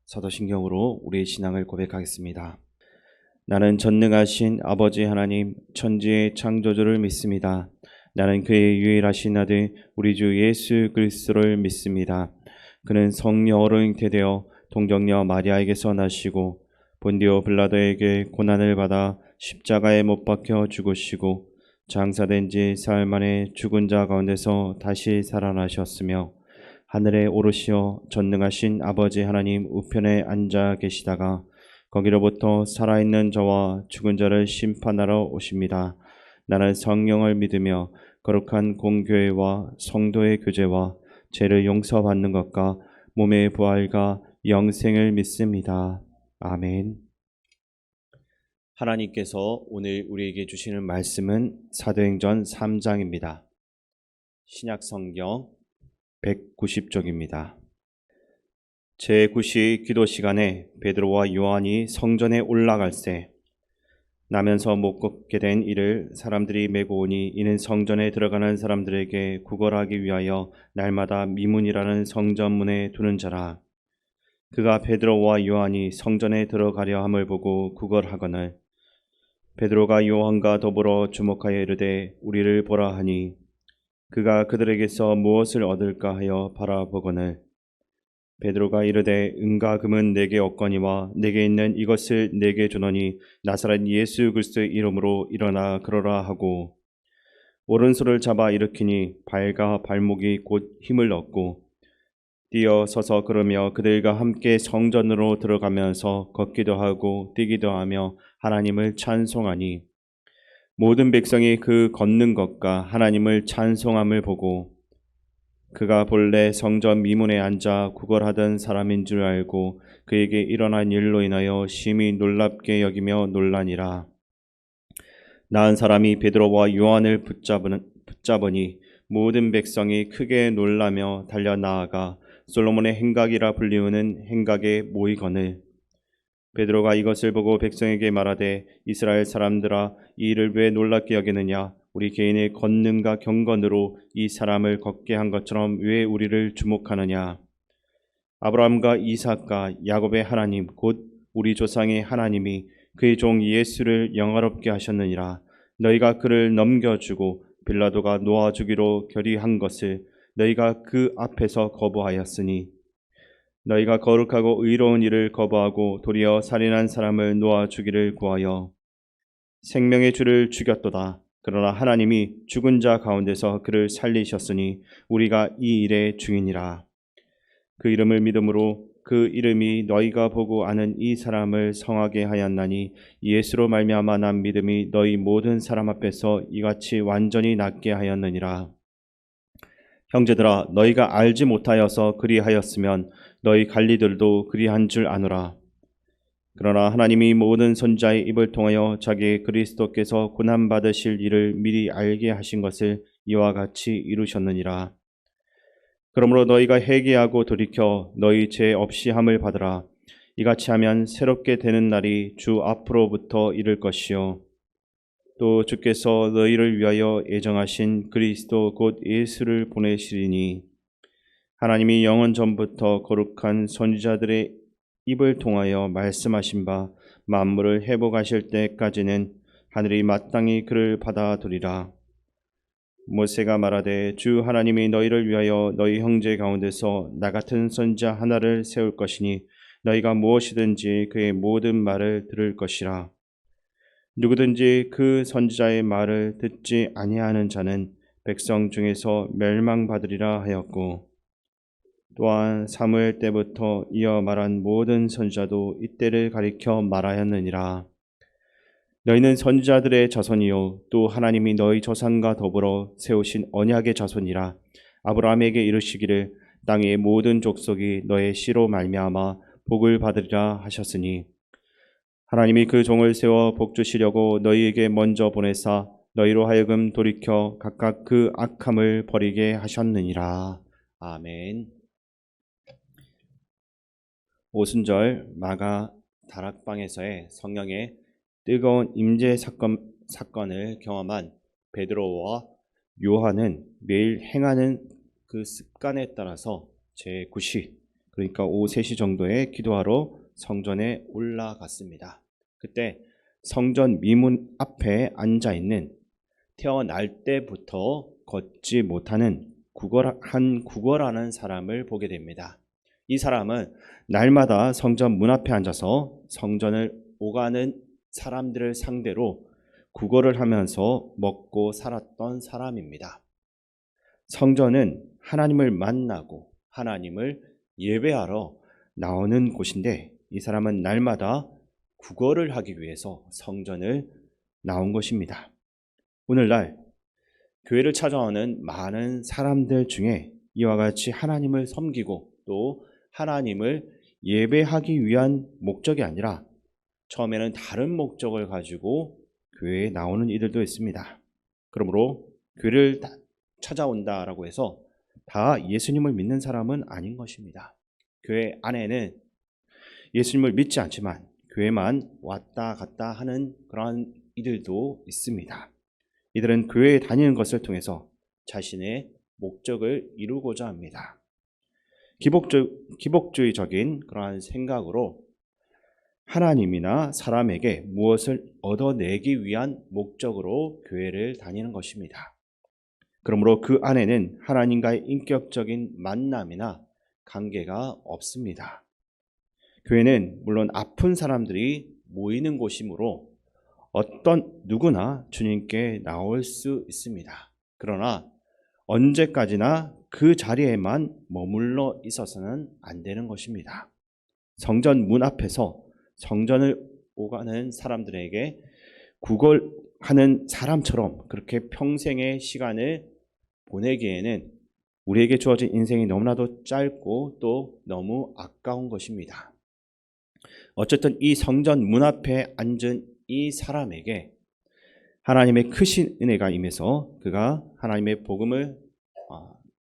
사도신경으로 우리의 신앙을 고백하겠습니다. 나는 전능하신 아버지 하나님 천지의 창조주를 믿습니다. 나는 그의 유일하신 아들 우리 주 예수 그리스도를 믿습니다. 그는 성령으로 잉태되어 동정녀 마리아에게서 나시고 본디오 빌라도에게 고난을 받아 십자가에 못 박혀 죽으시고 장사된 지 사흘 만에 죽은 자 가운데서 다시 살아나셨으며 하늘에 오르시어 전능하신 아버지 하나님 우편에 앉아 계시다가 거기로부터 살아있는 저와 죽은 자를 심판하러 오십니다. 나는 성령을 믿으며 거룩한 공교회와 성도의 교제와 죄를 용서받는 것과 몸의 부활과 영생을 믿습니다. 아멘. 하나님께서 오늘 우리에게 주시는 말씀은 사도행전 3장입니다. 신약성경 190쪽입니다. 제9시 기도 시간에 베드로와 요한이 성전에 올라갈새 나면서 못 걷게 된 이를 사람들이 메고 오니 이는 성전에 들어가는 사람들에게 구걸하기 위하여 날마다 미문이라는 성전문에 두는 자라. 그가 베드로와 요한이 성전에 들어가려 함을 보고 구걸하거늘 베드로가 요한과 더불어 주목하여 이르되 우리를 보라 하니 그가 그들에게서 무엇을 얻을까 하여 바라보거늘 베드로가 이르되 은과 금은 내게 없거니와 내게 있는 이것을 내게 주노니 나사렛 예수 그리스도의 이름으로 일어나 걸어라 하고 오른손을 잡아 일으키니 발과 발목이 곧 힘을 얻고 뛰어 서서 걸으며 그들과 함께 성전으로 들어가면서 걷기도 하고 뛰기도 하며 하나님을 찬송하니 모든 백성이 그 걷는 것과 하나님을 찬송함을 보고 그가 본래 성전 미문에 앉아 구걸하던 사람인 줄 알고 그에게 일어난 일로 인하여 심히 놀랍게 여기며 놀라니라. 나은 사람이 베드로와 요한을 붙잡으니 모든 백성이 크게 놀라며 달려 나아가 솔로몬의 행각이라 불리우는 행각에 모이거늘 베드로가 이것을 보고 백성에게 말하되 이스라엘 사람들아 이 일을 왜 놀랍게 여기느냐 우리 개인의 권능과 경건으로 이 사람을 걷게 한 것처럼 왜 우리를 주목하느냐 아브라함과 이삭과 야곱의 하나님 곧 우리 조상의 하나님이 그의 종 예수를 영화롭게 하셨느니라. 너희가 그를 넘겨주고 빌라도가 놓아주기로 결의한 것을 너희가 그 앞에서 거부하였으니 너희가 거룩하고 의로운 일을 거부하고 도리어 살인한 사람을 놓아주기를 구하여 생명의 주를 죽였도다. 그러나 하나님이 죽은 자 가운데서 그를 살리셨으니 우리가 이 일의 증인이라. 그 이름을 믿음으로 그 이름이 너희가 보고 아는 이 사람을 성하게 하였나니 예수로 말미암아 난 믿음이 너희 모든 사람 앞에서 이같이 완전히 낫게 하였느니라. 형제들아 너희가 알지 못하여서 그리하였으면 너희 관리들도 그리한 줄 아노라. 그러나 하나님이 모든 선지자의 입을 통하여 자기 그리스도께서 고난받으실 일을 미리 알게 하신 것을 이와 같이 이루셨느니라. 그러므로 너희가 회개하고 돌이켜 너희 죄 없이 함을 받으라. 이같이 하면 새롭게 되는 날이 주 앞으로부터 이를 것이요 또 주께서 너희를 위하여 예정하신 그리스도 곧 예수를 보내시리니 하나님이 영원 전부터 거룩한 선지자들의 입을 통하여 말씀하신 바 만물을 회복하실 때까지는 하늘이 마땅히 그를 받아들이라. 모세가 말하되 주 하나님이 너희를 위하여 너희 형제 가운데서 나 같은 선지자 하나를 세울 것이니 너희가 무엇이든지 그의 모든 말을 들을 것이라. 누구든지 그 선지자의 말을 듣지 아니하는 자는 백성 중에서 멸망받으리라 하였고 또한 사무엘 때부터 이어 말한 모든 선지자도 이때를 가리켜 말하였느니라. 너희는 선지자들의 자손이요 또 하나님이 너희 조상과 더불어 세우신 언약의 자손이라. 아브라함에게 이르시기를 땅의 모든 족속이 너의 씨로 말미암아 복을 받으리라 하셨으니 하나님이 그 종을 세워 복 주시려고 너희에게 먼저 보내사 너희로 하여금 돌이켜 각각 그 악함을 버리게 하셨느니라. 아멘. 오순절 마가 다락방에서의 성령의 뜨거운 임재 사건을 경험한 베드로와 요한은 매일 행하는 그 습관에 따라서 제9시 그러니까 오후 3시 정도에 기도하러 성전에 올라갔습니다. 그때 성전 미문 앞에 앉아 있는 태어날 때부터 걷지 못하는 구걸하는 사람을 보게 됩니다. 이 사람은 날마다 성전 문 앞에 앉아서 성전을 오가는 사람들을 상대로 구걸을 하면서 먹고 살았던 사람입니다. 성전은 하나님을 만나고 하나님을 예배하러 나오는 곳인데 이 사람은 날마다 구걸을 하기 위해서 성전을 나온 것입니다. 오늘날 교회를 찾아오는 많은 사람들 중에 이와 같이 하나님을 섬기고 또 하나님을 예배하기 위한 목적이 아니라 처음에는 다른 목적을 가지고 교회에 나오는 이들도 있습니다. 그러므로 교회를 찾아온다라고 해서 다 예수님을 믿는 사람은 아닌 것입니다. 교회 안에는 예수님을 믿지 않지만 교회만 왔다 갔다 하는 그러한 이들도 있습니다. 이들은 교회에 다니는 것을 통해서 자신의 목적을 이루고자 합니다. 기복주의적인 그러한 생각으로 하나님이나 사람에게 무엇을 얻어내기 위한 목적으로 교회를 다니는 것입니다. 그러므로 그 안에는 하나님과의 인격적인 만남이나 관계가 없습니다. 교회는 물론 아픈 사람들이 모이는 곳이므로 어떤 누구나 주님께 나올 수 있습니다. 그러나 언제까지나 그 자리에만 머물러 있어서는 안 되는 것입니다. 성전 문 앞에서 성전을 오가는 사람들에게 구걸하는 사람처럼 그렇게 평생의 시간을 보내기에는 우리에게 주어진 인생이 너무나도 짧고 또 너무 아까운 것입니다. 어쨌든 이 성전 문 앞에 앉은 이 사람에게 하나님의 크신 은혜가 임해서 그가 하나님의 복음을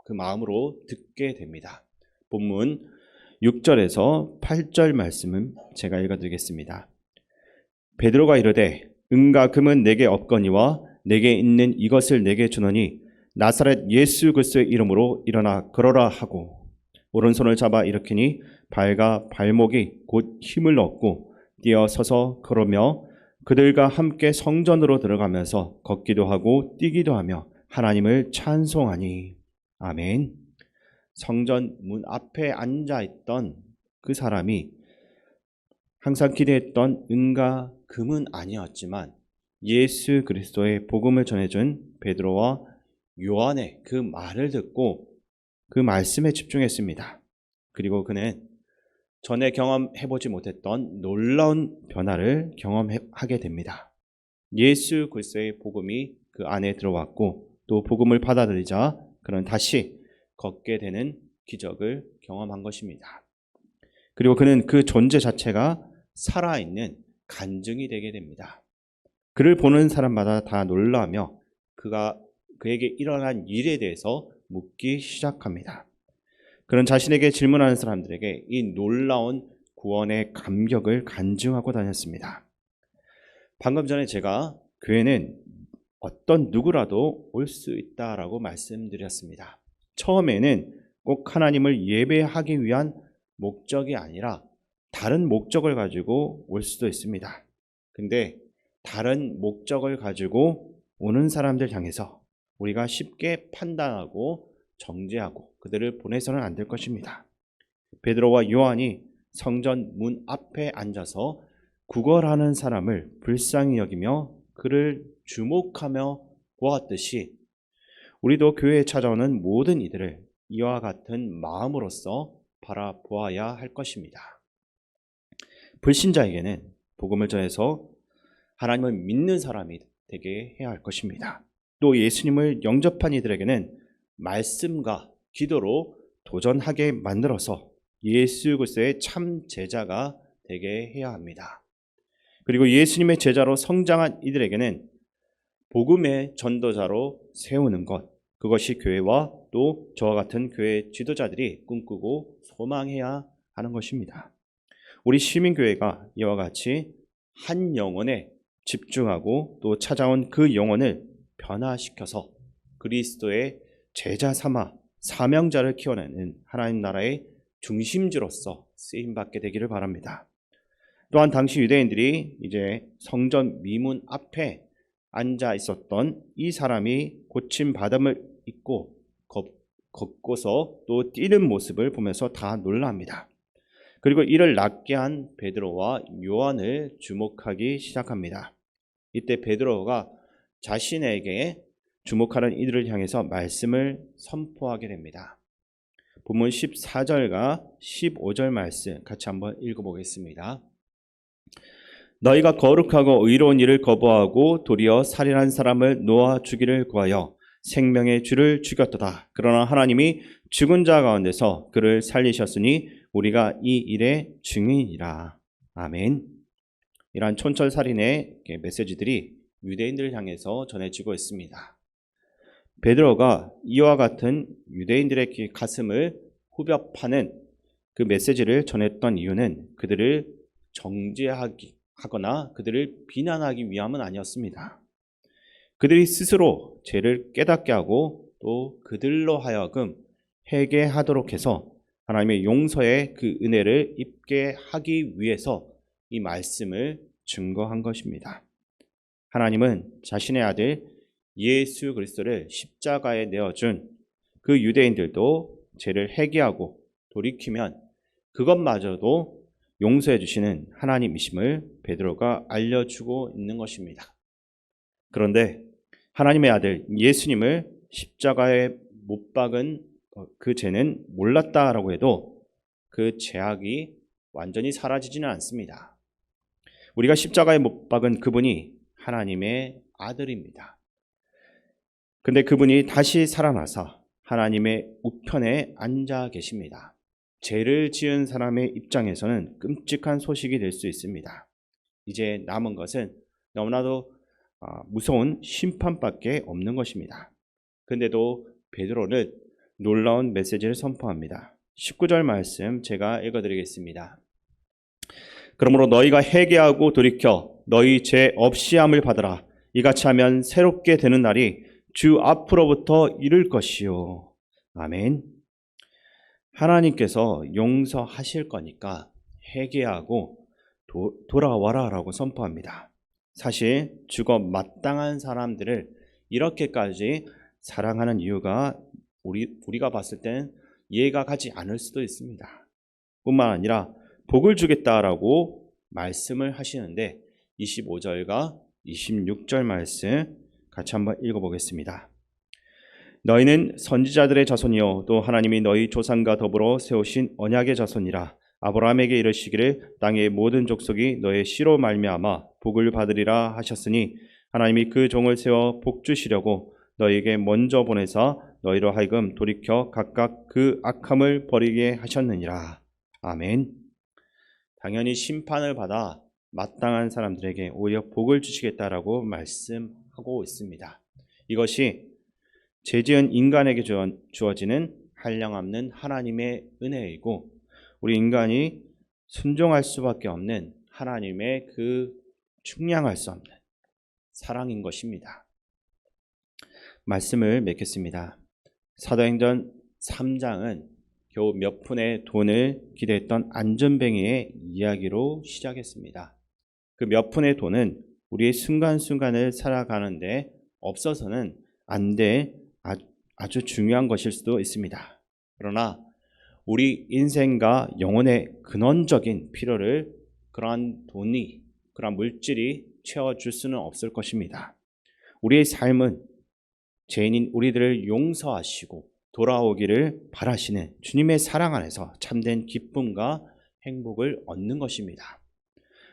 그 마음으로 듣게 됩니다. 본문 6절에서 8절 말씀은 제가 읽어드리겠습니다. 베드로가 이르되 은과 금은 내게 없거니와 내게 있는 이것을 내게 주노니 나사렛 예수 그리스도의 이름으로 일어나 걸어라 하고 오른손을 잡아 일으키니 발과 발목이 곧 힘을 얻고 뛰어서서 걸으며 그들과 함께 성전으로 들어가면서 걷기도 하고 뛰기도 하며 하나님을 찬송하니. 아멘. 성전 문 앞에 앉아있던 그 사람이 항상 기대했던 은과 금은 아니었지만 예수 그리스도의 복음을 전해준 베드로와 요한의 그 말을 듣고 그 말씀에 집중했습니다. 그리고 그는 전에 경험해보지 못했던 놀라운 변화를 경험하게 됩니다. 예수 그리스도의 복음이 그 안에 들어왔고 또 복음을 받아들이자 그는 다시 걷게 되는 기적을 경험한 것입니다. 그리고 그는 그 존재 자체가 살아있는 간증이 되게 됩니다. 그를 보는 사람마다 다 놀라며 그에게 일어난 일에 대해서 묻기 시작합니다. 그는 자신에게 질문하는 사람들에게 이 놀라운 구원의 감격을 간증하고 다녔습니다. 방금 전에 제가 교회는 어떤 누구라도 올 수 있다라고 말씀드렸습니다. 처음에는 꼭 하나님을 예배하기 위한 목적이 아니라 다른 목적을 가지고 올 수도 있습니다. 근데 다른 목적을 가지고 오는 사람들 향해서 우리가 쉽게 판단하고 정죄하고 그들을 보내서는 안 될 것입니다. 베드로와 요한이 성전 문 앞에 앉아서 구걸하는 사람을 불쌍히 여기며 그를 주목하며 보았듯이 우리도 교회에 찾아오는 모든 이들을 이와 같은 마음으로써 바라보아야 할 것입니다. 불신자에게는 복음을 전해서 하나님을 믿는 사람이 되게 해야 할 것입니다. 또 예수님을 영접한 이들에게는 말씀과 기도로 도전하게 만들어서 예수 그리스도의 참 제자가 되게 해야 합니다. 그리고 예수님의 제자로 성장한 이들에게는 복음의 전도자로 세우는 것, 그것이 교회와 또 저와 같은 교회 지도자들이 꿈꾸고 소망해야 하는 것입니다. 우리 시민교회가 이와 같이 한 영혼에 집중하고 또 찾아온 그 영혼을 변화시켜서 그리스도의 제자 삼아 사명자를 키워내는 하나님 나라의 중심지로서 쓰임받게 되기를 바랍니다. 또한 당시 유대인들이 이제 성전 미문 앞에 앉아 있었던 이 사람이 고침 받음을 입고 걷고서 또 뛰는 모습을 보면서 다 놀랍니다. 그리고 이를 낫게 한 베드로와 요한을 주목하기 시작합니다. 이때 베드로가 자신에게 주목하는 이들을 향해서 말씀을 선포하게 됩니다. 본문 14절과 15절 말씀 같이 한번 읽어보겠습니다. 너희가 거룩하고 의로운 일을 거부하고 도리어 살인한 사람을 놓아 주기를 구하여 생명의 주를 죽였도다. 그러나 하나님이 죽은 자 가운데서 그를 살리셨으니 우리가 이 일의 증인이라. 아멘. 이러한 촌철살인의 메시지들이 유대인들을 향해서 전해지고 있습니다. 베드로가 이와 같은 유대인들의 가슴을 후벼파는 그 메시지를 전했던 이유는 그들을 정죄하거나 그들을 비난하기 위함은 아니었습니다. 그들이 스스로 죄를 깨닫게 하고 또 그들로 하여금 회개하도록 해서 하나님의 용서의 그 은혜를 입게 하기 위해서 이 말씀을 증거한 것입니다. 하나님은 자신의 아들 예수 그리스도를 십자가에 내어준 그 유대인들도 죄를 회개하고 돌이키면 그것마저도 용서해 주시는 하나님이심을 베드로가 알려주고 있는 것입니다. 그런데 하나님의 아들 예수님을 십자가에 못 박은 그 죄는 몰랐다라고 해도 그 죄악이 완전히 사라지지는 않습니다. 우리가 십자가에 못 박은 그분이 하나님의 아들입니다. 근데 그분이 다시 살아나서 하나님의 우편에 앉아 계십니다. 죄를 지은 사람의 입장에서는 끔찍한 소식이 될 수 있습니다. 이제 남은 것은 너무나도 무서운 심판밖에 없는 것입니다. 근데도 베드로는 놀라운 메시지를 선포합니다. 19절 말씀 제가 읽어드리겠습니다. 그러므로 너희가 회개하고 돌이켜 너희 죄 없이함을 받으라. 이같이 하면 새롭게 되는 날이 주 앞으로부터 이를 것이요. 아멘. 하나님께서 용서하실 거니까 회개하고 돌아와라 라고 선포합니다. 사실 죽어 마땅한 사람들을 이렇게까지 사랑하는 이유가 우리가 봤을 땐 이해가 가지 않을 수도 있습니다. 뿐만 아니라 복을 주겠다라고 말씀을 하시는데 25절과 26절 말씀 같이 한번 읽어보겠습니다. 너희는 선지자들의 자손이요 또 하나님이 너희 조상과 더불어 세우신 언약의 자손이라. 아브라함에게 이르시기를 땅의 모든 족속이 너의 씨로 말미암아 복을 받으리라 하셨으니 하나님이 그 종을 세워 복 주시려고 너희에게 먼저 보내사 너희로 하여금 돌이켜 각각 그 악함을 버리게 하셨느니라. 아멘. 당연히 심판을 받아 마땅한 사람들에게 오히려 복을 주시겠다라고 말씀하고 있습니다. 이것이 죄지은 인간에게 주어지는 한량없는 하나님의 은혜이고 우리 인간이 순종할 수밖에 없는 하나님의 그 충량할 수 없는 사랑인 것입니다. 말씀을 맺겠습니다. 사도행전 3장은 겨우 몇 푼의 돈을 기대했던 안전뱅이의 이야기로 시작했습니다. 그 몇 푼의 돈은 우리의 순간순간을 살아가는데 없어서는 안 될 아주 중요한 것일 수도 있습니다. 그러나 우리 인생과 영혼의 근원적인 필요를 그러한 돈이, 그러한 물질이 채워줄 수는 없을 것입니다. 우리의 삶은 죄인인 우리들을 용서하시고 돌아오기를 바라시는 주님의 사랑 안에서 참된 기쁨과 행복을 얻는 것입니다.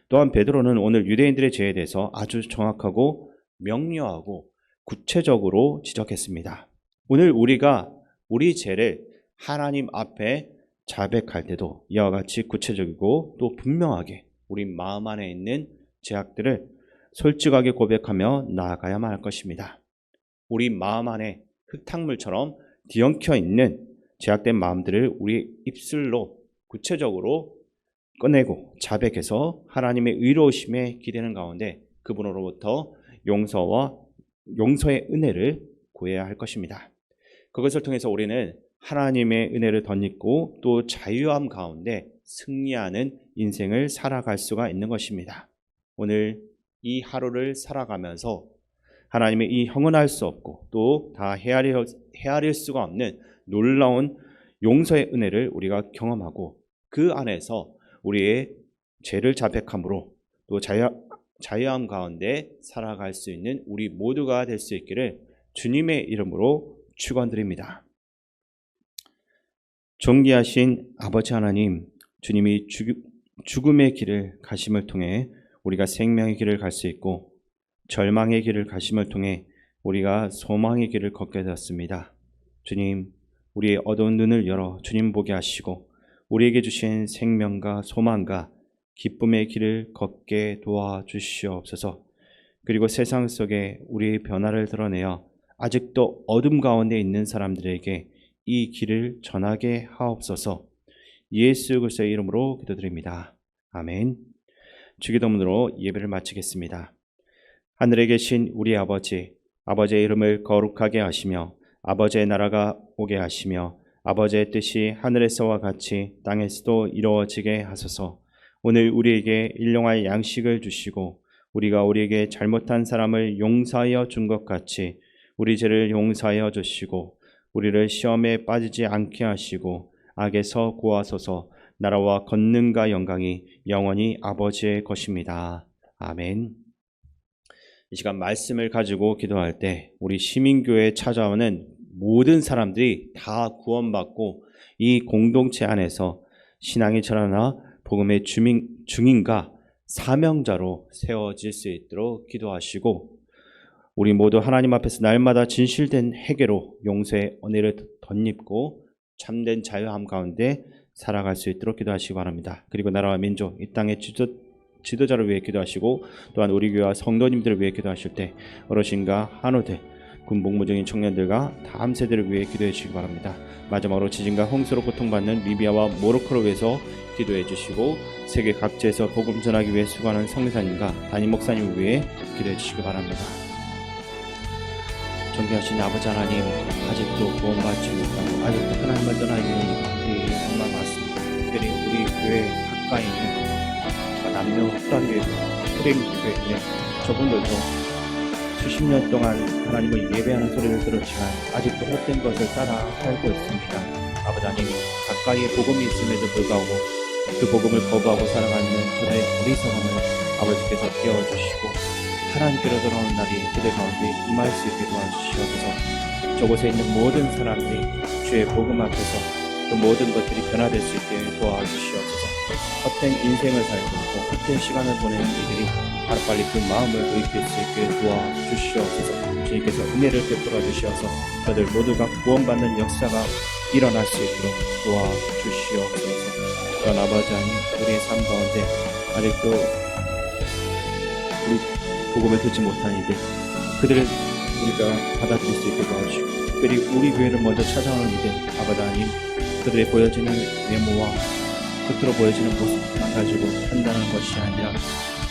또한 베드로는 오늘 유대인들의 죄에 대해서 아주 정확하고 명료하고 구체적으로 지적했습니다. 오늘 우리가 우리 죄를 하나님 앞에 자백할 때도 이와 같이 구체적이고 또 분명하게 우리 마음 안에 있는 죄악들을 솔직하게 고백하며 나아가야만 할 것입니다. 우리 마음 안에 흙탕물처럼 뒤엉켜 있는 죄악된 마음들을 우리 입술로 구체적으로 꺼내고 자백해서 하나님의 의로우심에 기대는 가운데 그분으로부터 용서의 은혜를 구해야 할 것입니다. 그것을 통해서 우리는 하나님의 은혜를 덧입고 또 자유함 가운데 승리하는 인생을 살아갈 수가 있는 것입니다. 오늘 이 하루를 살아가면서 하나님의 이 형언할 수 없고 또 다 헤아릴 수가 없는 놀라운 용서의 은혜를 우리가 경험하고 그 안에서 우리의 죄를 자백함으로 또 자유함 가운데 살아갈 수 있는 우리 모두가 될 수 있기를 주님의 이름으로 축원드립니다. 존귀하신 아버지 하나님, 주님이 죽음의 길을 가심을 통해 우리가 생명의 길을 갈 수 있고 절망의 길을 가심을 통해 우리가 소망의 길을 걷게 되었습니다. 주님, 우리의 어두운 눈을 열어 주님 보게 하시고 우리에게 주신 생명과 소망과 기쁨의 길을 걷게 도와주시옵소서. 그리고 세상 속에 우리의 변화를 드러내어 아직도 어둠 가운데 있는 사람들에게 이 길을 전하게 하옵소서. 예수 그리스도의 이름으로 기도드립니다. 아멘. 주기도문으로 예배를 마치겠습니다. 하늘에 계신 우리 아버지, 아버지의 이름을 거룩하게 하시며 아버지의 나라가 오게 하시며 아버지의 뜻이 하늘에서와 같이 땅에서도 이루어지게 하소서. 오늘 우리에게 일용할 양식을 주시고 우리가 우리에게 잘못한 사람을 용서하여 준 것 같이 우리 죄를 용서하여 주시고 우리를 시험에 빠지지 않게 하시고 악에서 구하소서. 나라와 권능과 영광이 영원히 아버지의 것입니다. 아멘. 이 시간 말씀을 가지고 기도할 때 우리 시민교회에 찾아오는 모든 사람들이 다 구원받고 이 공동체 안에서 신앙의 전하나 복음의 증인과 사명자로 세워질 수 있도록 기도하시고 우리 모두 하나님 앞에서 날마다 진실된 회개로 용서의 은혜를 덧입고 참된 자유함 가운데 살아갈 수 있도록 기도하시기 바랍니다. 그리고 나라와 민족, 이 땅의 지도자를 위해 기도하시고 또한 우리 교회와 성도님들을 위해 기도하실 때 어르신과 한우들, 군복무중인 청년들과 다음 세대를 위해 기도해 주시기 바랍니다. 마지막으로 지진과 홍수로 고통받는 리비아와 모로코를 위해서 기도해 주시고 세계 각지에서 복음 전하기 위해 수고하는 성교사님과 담임 목사님을 위해 기도해 주시기 바랍니다. 존귀하신 아버지 하나님, 아직도 구원받지 못하고 아직도 하나님을 떠나기 위한 분들이 정말 많습니다. 특별히 우리 교회 가까이 있는 남녀 흡단교회, 프레임교회 저분들도 수십 년 동안 하나님을 예배하는 소리를 들었지만 아직도 헛된 것을 따라 살고 있습니다. 아버지 하나님, 가까이에 복음이 있음에도 불구하고 그 복음을 거부하고 살아가는 저들의 어리석음을 아버지께서 깨워주시고 하나님께로 돌아오는 날이 그들 가운데 임할 수 있게 도와주시옵소서. 저곳에 있는 모든 사람들이 주의 복음 앞에서 그 모든 것들이 변화될 수 있게 도와주시옵소서. 헛된 인생을 살고 있고 헛된 시간을 보내는 이들이 하루빨리 그 마음을 돌이킬 수 있게 도와주시옵소서. 주님께서 은혜를 베풀어 주시어서 저들 모두가 구원받는 역사가 일어날 수 있도록 도와주시옵소서. 그런 아버지 하나님, 우리의 삶 가운데 아직도 우리 복음을 듣지 못한 이들, 그들을 우리가 받아들일 수 있게 도와주시고 특별히 우리 교회를 먼저 찾아오는 이들, 아버지 하나님, 그들의 보여지는 외모와 겉으로 보여지는 모습만 가지고 판단하는 것이 아니라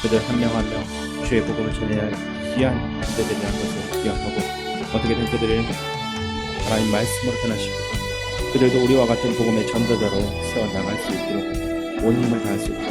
그들 한 명 한 명 주의 복음을 전해야 할 귀한 존재들이라는 것을 기억하고 어떻게든 그들을 하나님 말씀으로 변화시키고 그들도 우리와 같은 복음의 전도자로 세워나갈 수 있도록 온 힘을 다할 수 있도록